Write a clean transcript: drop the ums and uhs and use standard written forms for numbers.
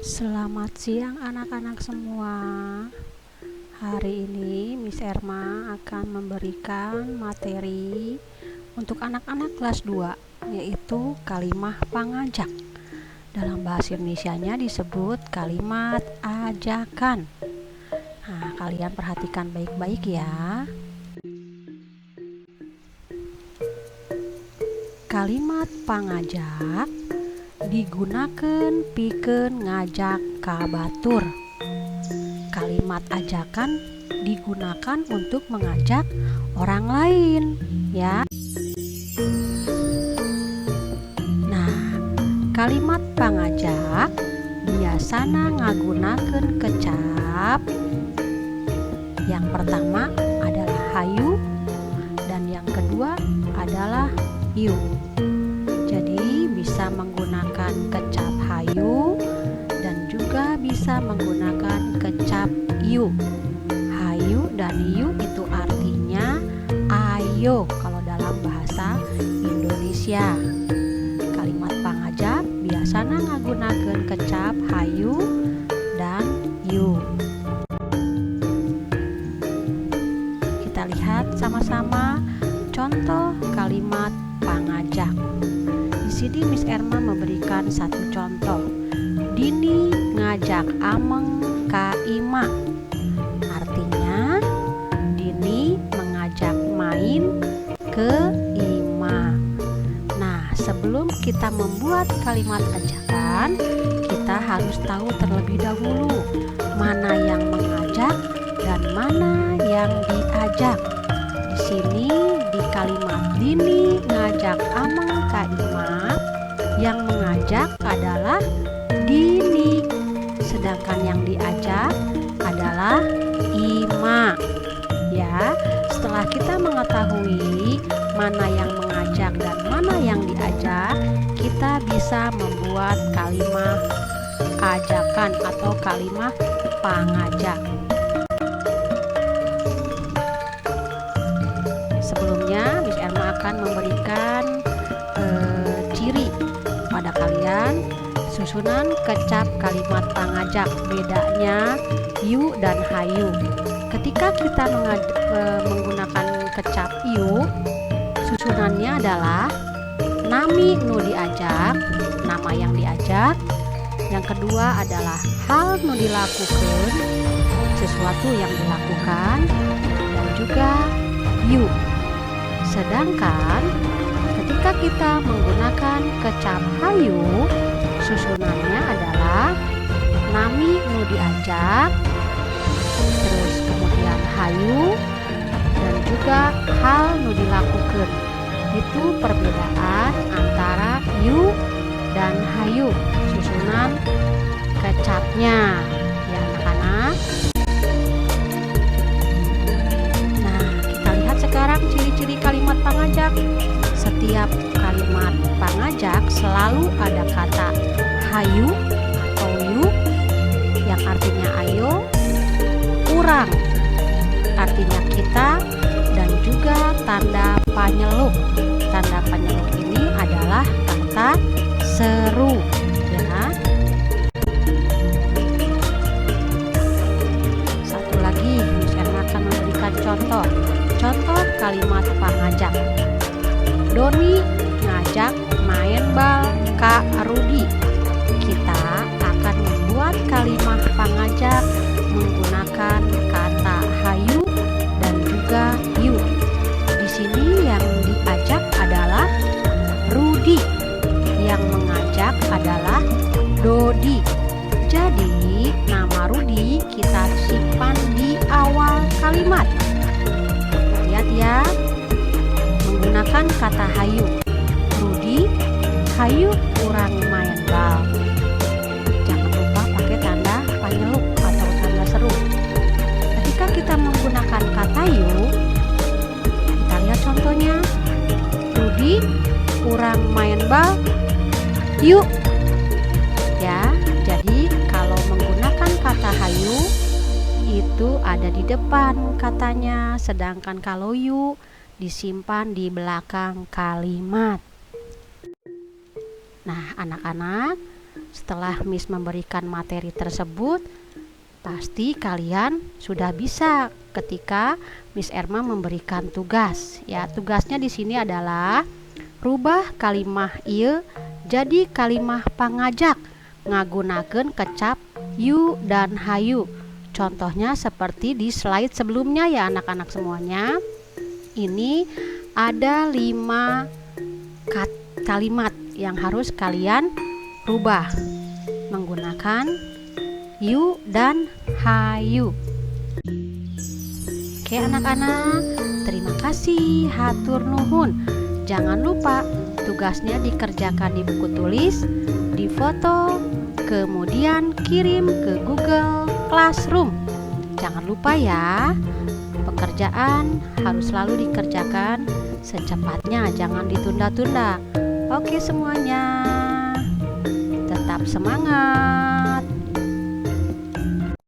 Selamat siang anak-anak semua. Hari ini Miss Erma akan memberikan materi untuk anak-anak kelas 2, yaitu kalimat pangajak. Dalam bahasa Indonesianya disebut kalimat ajakan. Nah, kalian perhatikan baik-baik ya. Kalimat pangajak digunakan pikeun ngajak ka batur. Kalimat ajakan digunakan untuk mengajak orang lain, ya. Nah, kalimat pangajak biasana ngagunakeun kecap. Yang pertama adalah hayu dan yang kedua adalah yu. Jadi bisa menggunakan kecap hayu dan juga bisa menggunakan kecap yu. Hayu dan yu itu artinya ayo kalau dalam bahasa Indonesia. Kalimat pangajak biasana ngagunakeun kecap hayu dan yu. Kita lihat sama-sama contoh kalimat pangajak. Di sini Miss Erma memberikan satu contoh. Dini ngajak Ameng ka Ima. Artinya Dini mengajak main ke Ima. Nah, sebelum kita membuat kalimat ajakan, kita harus tahu terlebih dahulu mana yang mengajak dan mana yang diajak. Di sini di kalimat Dini ngajak Ameng ka Ima, yang mengajak adalah Dini, sedangkan yang diajak adalah Ima. Ya, setelah kita mengetahui mana yang mengajak dan mana yang diajak, kita bisa membuat kalimat ajakan atau kalimat pangajak. Sebelumnya Miss Erma akan memberikan ciri pada kalian susunan kecap kalimat pangajak, bedanya yu dan hayu. Ketika kita menggunakan kecap yu, susunannya adalah nami nu diajak, nama yang diajak. Yang kedua adalah hal nu dilakukan, sesuatu yang dilakukan, dan juga yu. Sedangkan ketika kita menggunakan kecap hayu, susunannya adalah nami nu diajak, terus kemudian hayu, dan juga hal nu dilakukan. Itu perbedaan antara yu dan hayu, susunan kecapnya, ya anak-anak. Sekarang ciri-ciri kalimat pangajak. Setiap kalimat pangajak selalu ada kata hayu atau yu yang artinya ayo, urang artinya kita, dan juga tanda panyeluk. Tanda panyeluk ini adalah kata seru, ya. Satu lagi, saya akan memberikan contoh kalimat pangajak. Doni ngajak main bal ka Rudi. Kita akan membuat kalimat pangajak menggunakan kata hayu dan juga yu. Di sini yang diajak adalah Rudi, yang mengajak adalah Dodi. Jadi nama Rudi kita simpan di awal kalimat. Lihat ya, menggunakan kata hayu. Rudi, hayu urang main bal. Jangan lupa pakai tanda panyeluk atau tanda seru. Ketika kita menggunakan kata yu, kita lihat contohnya. Rudi, urang main bal, yuk. Ya, jadi kalau menggunakan kata hayu itu ada di depan katanya, sedangkan kalau yu disimpan di belakang kalimat. Nah, anak-anak, Setelah Miss memberikan materi tersebut, pasti kalian sudah bisa ketika Miss Erma memberikan tugas. Ya, tugasnya di sini adalah rubah kalimah ieu jadi kalimah pangajak ngagunakeun kecap yu dan hayu. Contohnya seperti di slide sebelumnya ya anak-anak semuanya. Ini ada 5 kalimat yang harus kalian rubah menggunakan yu dan hayu. Oke anak-anak, terima kasih, hatur nuhun. Jangan lupa tugasnya dikerjakan di buku tulis, difoto, kemudian kirim ke Google Classroom. Jangan lupa ya, pekerjaan harus selalu dikerjakan secepatnya, jangan ditunda-tunda. Oke semuanya, tetap semangat.